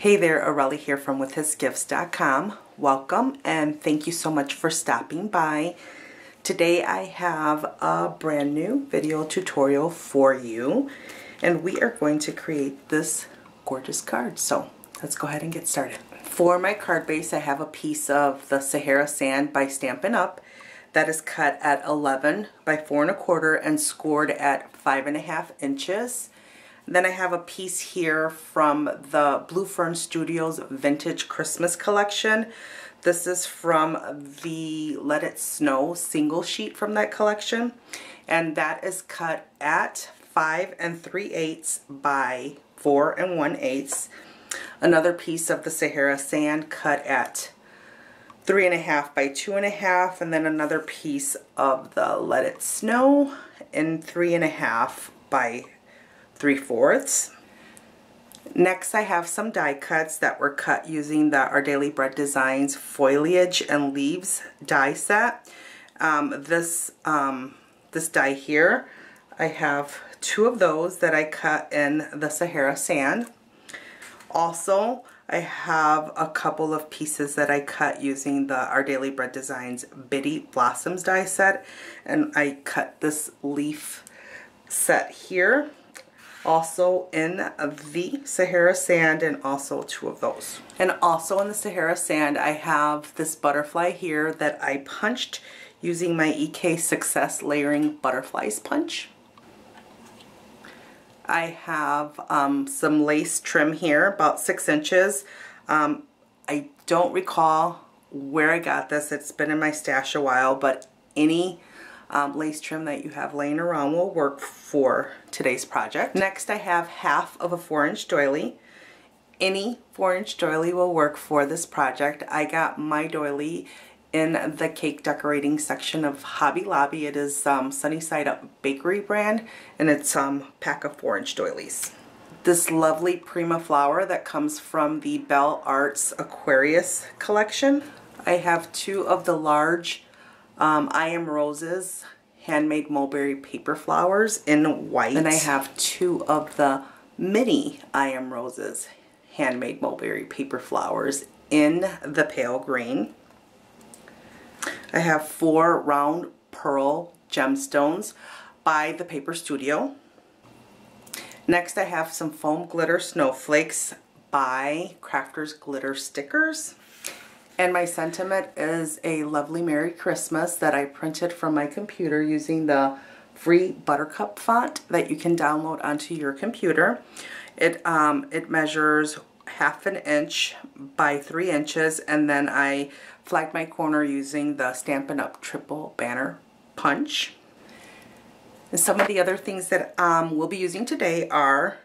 Hey there, Aurelie here from withhisgifts.com. Welcome and thank you so much for stopping by. Today I have a brand new video tutorial for you and we are going to create this gorgeous card. So let's go ahead and get started. For my card base I have a piece of the Sahara sand by Stampin' that is cut at 11 by 4 1/4 and scored at 5.5 inches. Then I have a piece here from the Blue Fern Studios Vintage Christmas collection. This is from the Let It Snow single sheet from that collection. And that is cut at 5 3/8 by 4 1/8. Another piece of the Sahara sand cut at 3.5 by 2.5. And then another piece of the Let It Snow in 3.5 by 3/4. Next I have some die cuts that were cut using the Our Daily Bread Designs Foliage and Leaves die set. This die here, I have 2 of those that I cut in the Sahara sand. Also, I have a couple of pieces that I cut using the Our Daily Bread Designs Bitty Blossoms die set, and I cut this leaf set here. Also in the Sahara sand, and also 2 of those. And also in the Sahara sand I have this butterfly here that I punched using my EK Success Layering Butterflies punch. I have some lace trim here, about 6 inches. I don't recall where I got this. It's been in my stash a while, but any lace trim that you have laying around will work for today's project. Next I have half of a 4-inch doily. Any 4-inch doily will work for this project. I got my doily in the cake decorating section of Hobby Lobby. It is Sunny Side Up Bakery brand, and it's pack of 4-inch doilies. This lovely Prima flower that comes from the Belle Arts Aquarius collection. I have 2 of the large I Am Roses Handmade Mulberry paper flowers in white. And I have 2 of the mini I Am Roses Handmade Mulberry paper flowers in the pale green. I have 4 round pearl gemstones by the Paper Studio. Next I have some foam glitter snowflakes by Crafters Glitter Stickers. And my sentiment is a lovely Merry Christmas that I printed from my computer using the free Buttercup font that you can download onto your computer. It measures 1/2 inch by 3 inches, and then I flagged my corner using the Stampin' Up! Triple Banner punch. And some of the other things that we'll be using today are,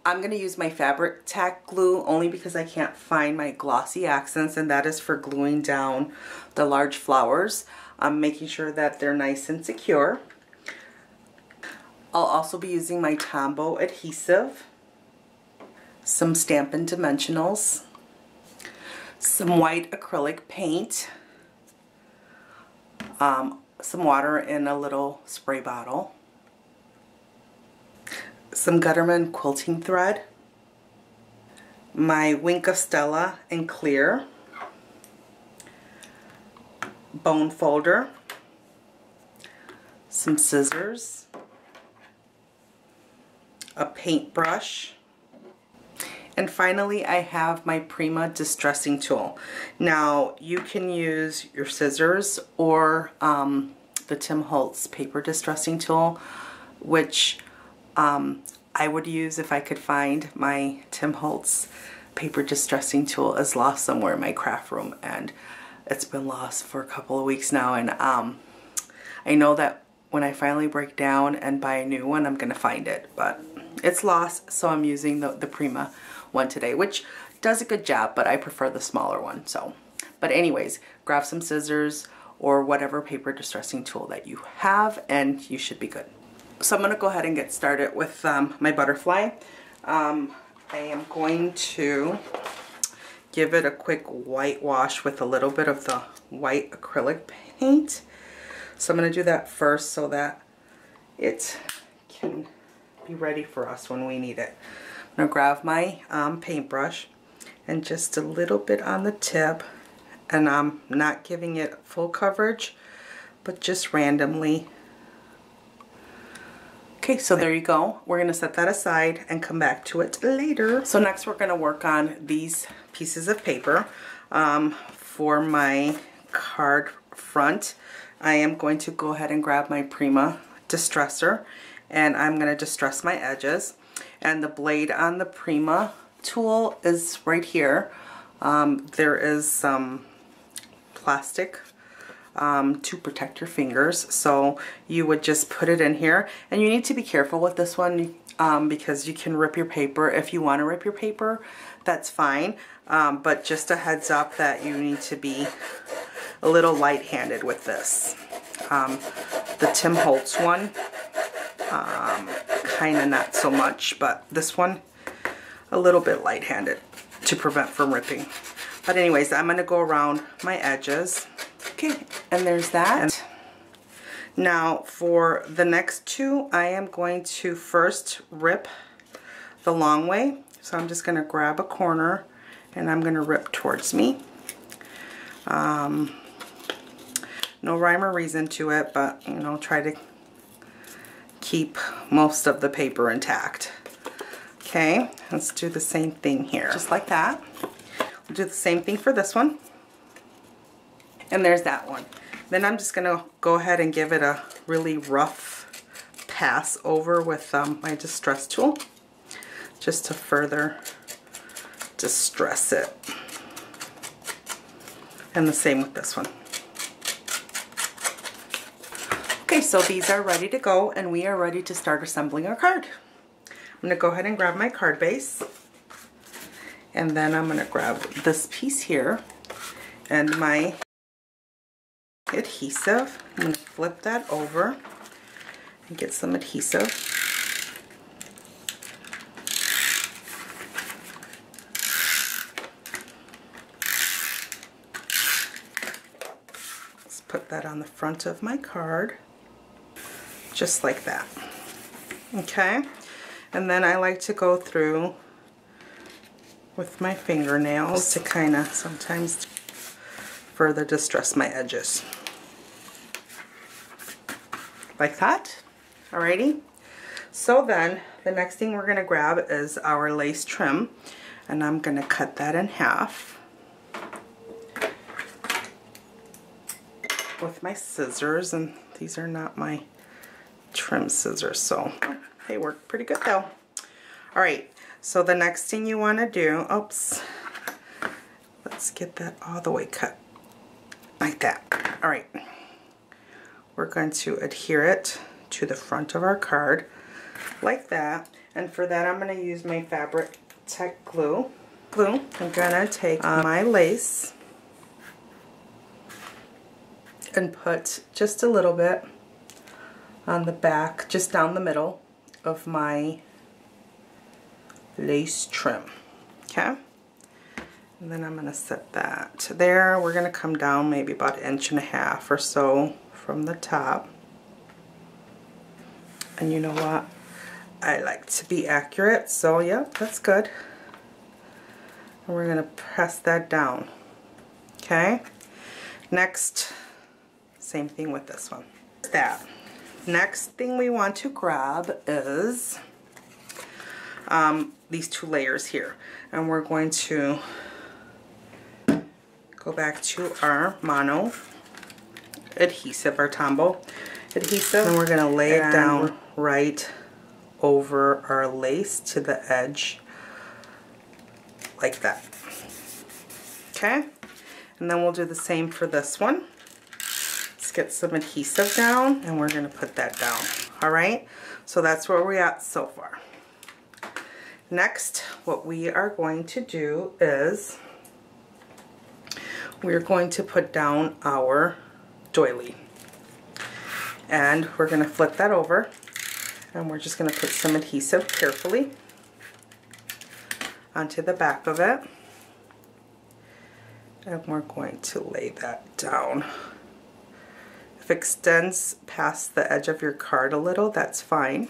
I'm going to use my fabric tack glue only because I can't find my glossy accents, and that is for gluing down the large flowers. I'm making sure that they're nice and secure. I'll also be using my Tombow adhesive, some Stampin' dimensionals, some white acrylic paint, some water in a little spray bottle, some Gutterman quilting thread, my Wink of Stella in clear, bone folder, some scissors, a paintbrush, and finally I have my Prima distressing tool. Now you can use your scissors or the Tim Holtz paper distressing tool, which I would use if I could find. My Tim Holtz paper distressing tool is lost somewhere in my craft room, and it's been lost for a couple of weeks now, and I know that when I finally break down and buy a new one I'm gonna find it, but it's lost, so I'm using the Prima one today, which does a good job, but I prefer the smaller one. So, but anyways, grab some scissors or whatever paper distressing tool that you have and you should be good. So I'm going to go ahead and get started with my butterfly. I am going to give it a quick whitewash with a little bit of the white acrylic paint. So I'm going to do that first so that it can be ready for us when we need it. I'm going to grab my paintbrush. and just a little bit on the tip, and I'm not giving it full coverage, but just randomly. Okay, so there you go. We're gonna set that aside and come back to it later. So next we're gonna work on these pieces of paper. For my card front, I am going to go ahead and grab my Prima distresser, and I'm gonna distress my edges. And the blade on the Prima tool is right here. There is some plastic to protect your fingers, so you would just put it in here, and you need to be careful with this one because you can rip your paper. If you want to rip your paper, that's fine, but just a heads up that you need to be a little light-handed with this. The Tim Holtz one, kind of not so much, but this one a little bit light-handed to prevent from ripping. But anyways, I'm going to go around my edges. Okay, and there's that. Now for the next two, I am going to first rip the long way. So I'm just going to grab a corner and I'm going to rip towards me. No rhyme or reason to it, but you know, try to keep most of the paper intact. Okay, let's do the same thing here. Just like that. We'll do the same thing for this one. And there's that one. Then I'm just gonna go ahead and give it a really rough pass over with my distress tool, just to further distress it. And the same with this one. Okay, so these are ready to go, and we are ready to start assembling our card. I'm gonna go ahead and grab my card base, and then I'm gonna grab this piece here and my adhesive. I'm going to flip that over and get some adhesive. Let's put that on the front of my card, just like that. Okay, and then I like to go through with my fingernails to kind of sometimes further distress my edges. Like that. Alrighty. So then the next thing we're going to grab is our lace trim, and I'm going to cut that in half with my scissors, and these are not my trim scissors, so they work pretty good though. Alright, so the next thing you want to do, oops, let's get that all the way cut like that. Alright, we're going to adhere it to the front of our card like that, and for that I'm going to use my Fabric Tech glue. I'm going to take my lace and put just a little bit on the back, just down the middle of my lace trim. Okay, and then I'm going to set that there. We're going to come down maybe about 1.5 inches or so from the top. And you know what? I like to be accurate, so yeah, that's good. And we're going to press that down. Okay, next, same thing with this one. That. Next thing we want to grab is these two layers here, and we're going to go back to our mono adhesive, our Tombow adhesive, and we're going to lay it down right over our lace to the edge like that. Okay, and then we'll do the same for this one. Let's get some adhesive down, and we're going to put that down. Alright, so that's where we're at so far. Next, what we are going to do is we're going to put down our doily, and we're going to flip that over, and we're just going to put some adhesive carefully onto the back of it, and we're going to lay that down. If it extends past the edge of your card a little, that's fine.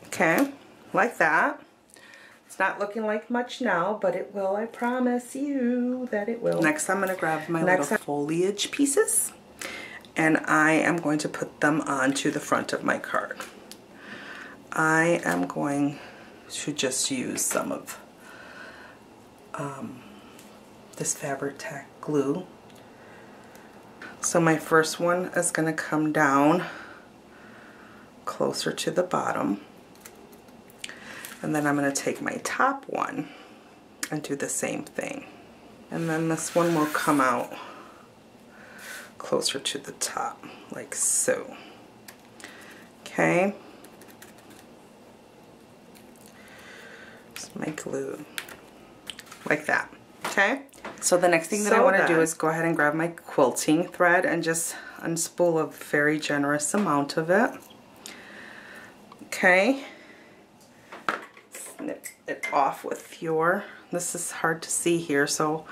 Okay, like that. It's not looking like much now, but it will. I promise you that it will. Next, I'm going to grab my little foliage pieces, and I am going to put them onto the front of my card. I am going to just use some of this fabric tack glue. So my first one is going to come down closer to the bottom, and then I'm going to take my top one and do the same thing, and then this one will come out closer to the top like so. Okay, just my glue like that. Okay, so the next thing that I want to do is go ahead and grab my quilting thread and just unspool a very generous amount of it. Okay, snip it off with your, this is hard to see here, so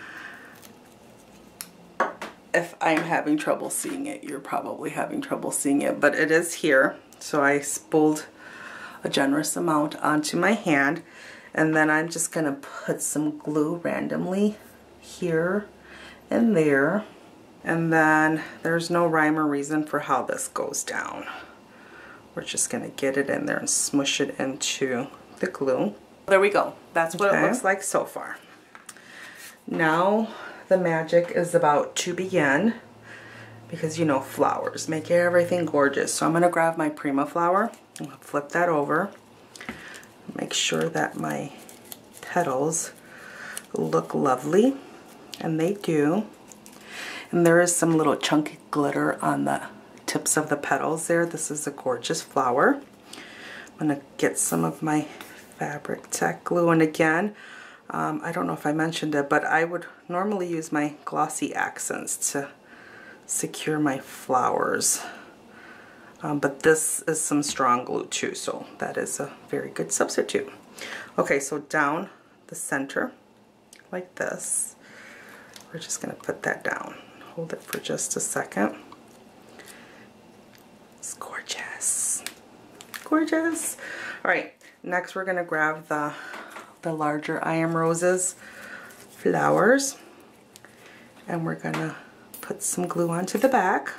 if I'm having trouble seeing it, you're probably having trouble seeing it, but it is here. So I spooled a generous amount onto my hand, and then I'm just going to put some glue randomly here and there, and then there's no rhyme or reason for how this goes down. We're just going to get it in there and smush it into the glue. There we go. That's what it looks like so far. Now the magic is about to begin, because you know flowers make everything gorgeous. So I'm going to grab my Prima flower and flip that over. Make sure that my petals look lovely, and they do. And there is some little chunky glitter on the tips of the petals there. This is a gorgeous flower. I'm going to get some of my fabric tack glue, and again, I don't know if I mentioned it, but I would normally use my glossy accents to secure my flowers. But this is some strong glue too, so that is a very good substitute. Okay, so down the center like this, we're just going to put that down. Hold it for just a second. It's gorgeous. Gorgeous. All right, next we're going to grab the larger I Am Roses flowers, and we're going to put some glue onto the back.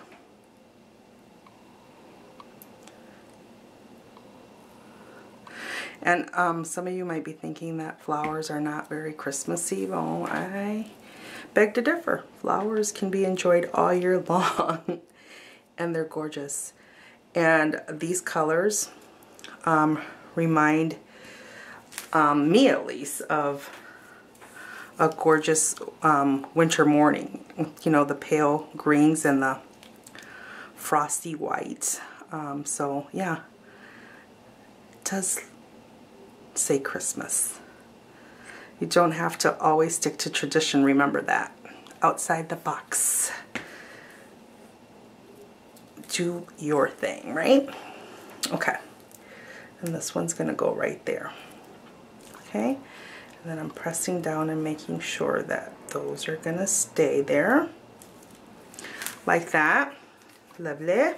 And some of you might be thinking that flowers are not very Christmassy. Well, I beg to differ. Flowers can be enjoyed all year long, and they're gorgeous. And these colors remind me, at least, of a gorgeous winter morning. You know, the pale greens and the frosty whites. So yeah, it does say Christmas. You don't have to always stick to tradition, remember that. Outside the box. Do your thing, right? Okay. And this one's going to go right there. Okay. And then I'm pressing down and making sure that those are going to stay there. Like that. Lovely.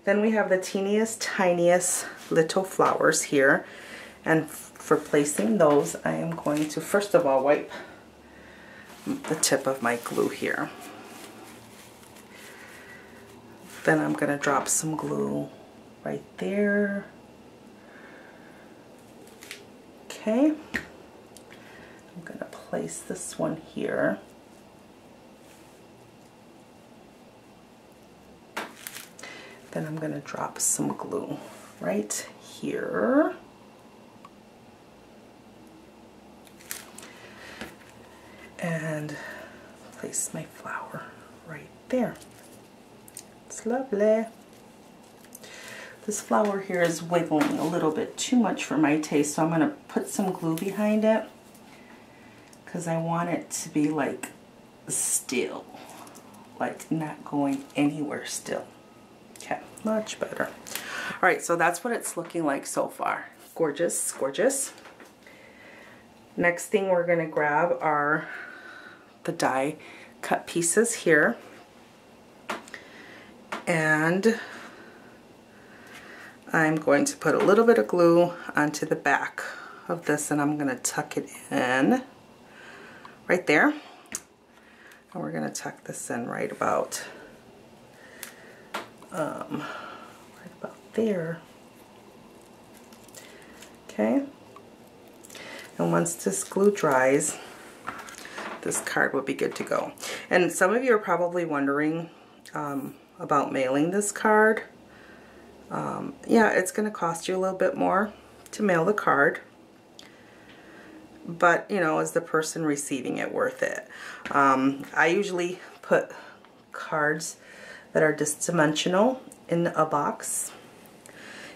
Then we have the teeniest, tiniest little flowers here. And for placing those, I am going to first of all wipe the tip of my glue here. Then I'm going to drop some glue right there. Okay. I'm going to place this one here. Then I'm going to drop some glue right here. And place my flower right there. It's lovely. This flower here is wiggling a little bit too much for my taste, so I'm going to put some glue behind it because I want it to be like still, like not going anywhere still. Okay, much better. All right, so that's what it's looking like so far. Gorgeous, gorgeous. Next thing we're going to grab are the die cut pieces here, and I'm going to put a little bit of glue onto the back of this and I'm going to tuck it in right there. And we're going to tuck this in right about there. Okay. And once this glue dries, this card will be good to go. And some of you are probably wondering about mailing this card. Yeah, it's going to cost you a little bit more to mail the card. But, you know, is the person receiving it worth it? I usually put cards that are just dimensional in a box.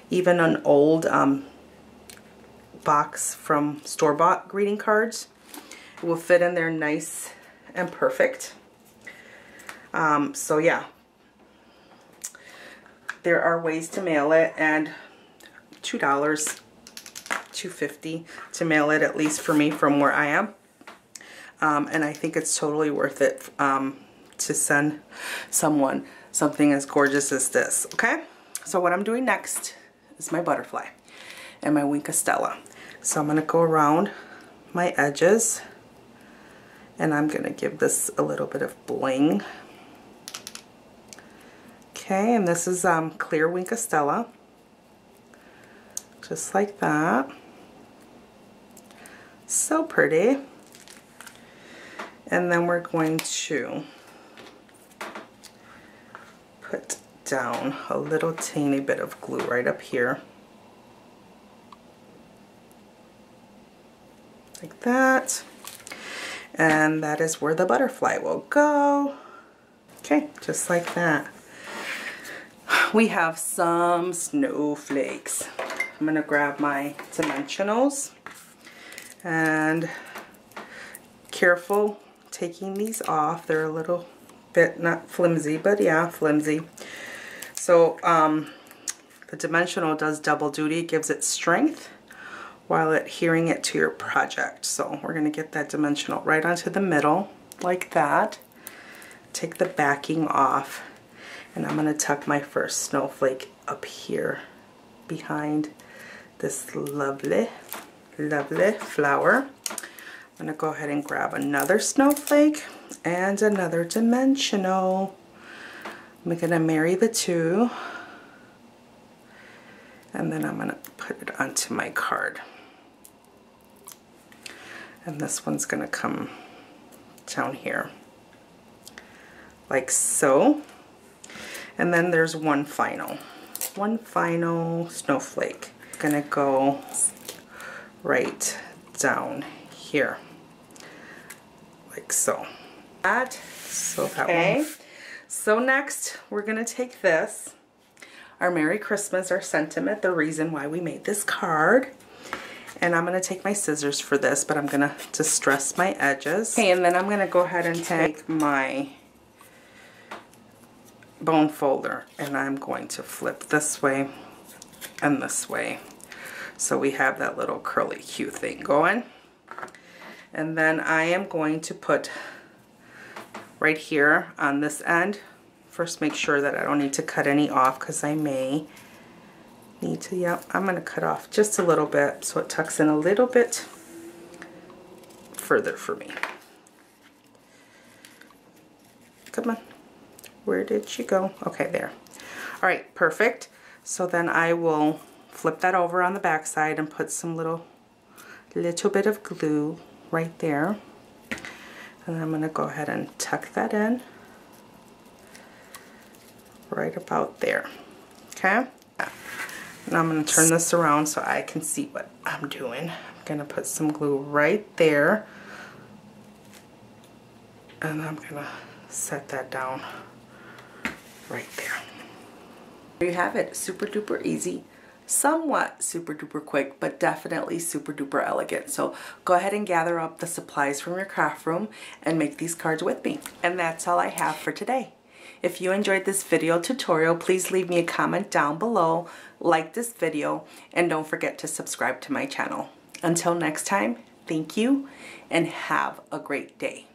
Even an old box from store-bought greeting cards. It will fit in there nice and perfect. So yeah, there are ways to mail it, and $2, $2.50 to mail it, at least for me from where I am. And I think it's totally worth it to send someone something as gorgeous as this. Okay, so what I'm doing next is my butterfly and my Wink of Stella. So I'm going to go around my edges and I'm going to give this a little bit of bling. Okay, and this is clear Wink of Stella. Just like that. So pretty. And then we're going to put down a little teeny bit of glue right up here. Like that. And that is where the butterfly will go. Okay, just like that. We have some snowflakes. I'm going to grab my dimensionals and careful taking these off. They're a little bit not flimsy, but yeah, flimsy. So the dimensional does double duty. It gives it strength while adhering it to your project. So we're going to get that dimensional right onto the middle like that. Take the backing off. And I'm going to tuck my first snowflake up here behind this lovely, lovely flower. I'm going to go ahead and grab another snowflake and another dimensional. I'm going to marry the two. And then I'm going to put it onto my card. And this one's going to come down here. Like so. And then there's one final snowflake. Gonna go right down here, like so. That one. So next we're gonna take this, our Merry Christmas, our sentiment, the reason why we made this card. And I'm gonna take my scissors for this, but I'm gonna distress my edges. Okay, and then I'm gonna go ahead and take my bone folder and I'm going to flip this way and this way so we have that little curly Q thing going. And then I am going to put right here on this end. First, make sure that I don't need to cut any off because I may need to. Yep, I'm going to cut off just a little bit so it tucks in a little bit further for me. Come on. Where did she go? Okay, there. All right, perfect. So then I will flip that over on the back side and put some little bit of glue right there. And I'm going to go ahead and tuck that in right about there. Okay? Now I'm going to turn this around so I can see what I'm doing. I'm going to put some glue right there. And I'm going to set that down right there. There you have it. Super duper easy, somewhat super duper quick, but definitely super duper elegant. So go ahead and gather up the supplies from your craft room and make these cards with me. And that's all I have for today. If you enjoyed this video tutorial, please leave me a comment down below, like this video, and don't forget to subscribe to my channel. Until next time, thank you and have a great day.